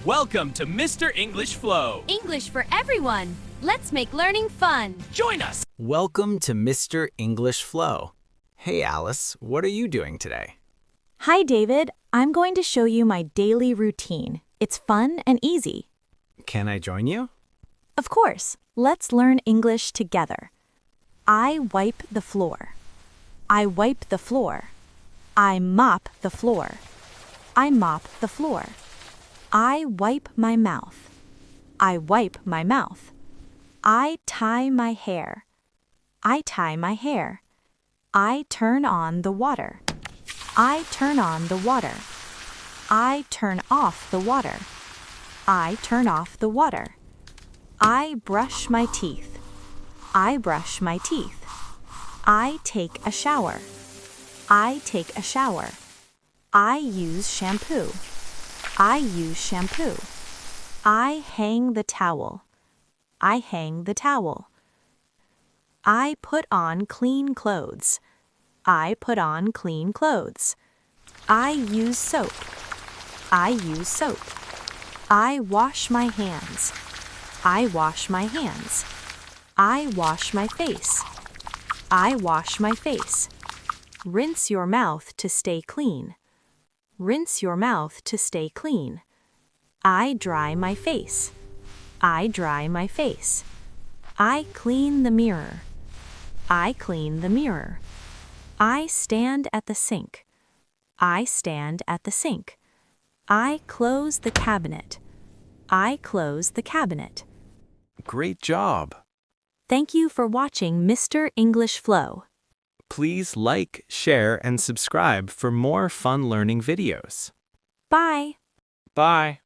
Welcome to Mr. English Flow. English for everyone. Let's make learning fun. Join us. Welcome to Mr. English Flow. Hey Alice, what are you doing today? Hi David, I'm going to show you my daily routine. It's fun and easy. Can I join you? Of course, let's learn English together. I wipe the floor. I wipe the floor. I mop the floor. I mop the floor. I wipe my mouth. I wipe my mouth. I tie my hair. I tie my hair. I turn on the water. I turn on the water. I turn off the water. I turn off the water. I brush my teeth. I brush my teeth. I take a shower. I take a shower. I use shampoo. I use shampoo. I hang the towel. I hang the towel. I put on clean clothes. I put on clean clothes. I use soap. I use soap. I wash my hands. I wash my hands. I wash my face. I wash my face. Rinse your mouth to stay clean. Rinse your mouth to stay clean. I dry my face. I dry my face. I clean the mirror. I clean the mirror. I stand at the sink. I stand at the sink. I close the cabinet. I close the cabinet. Great job. Thank you for watching Mr. English Flow. Please like, share, and subscribe for more fun learning videos. Bye. Bye.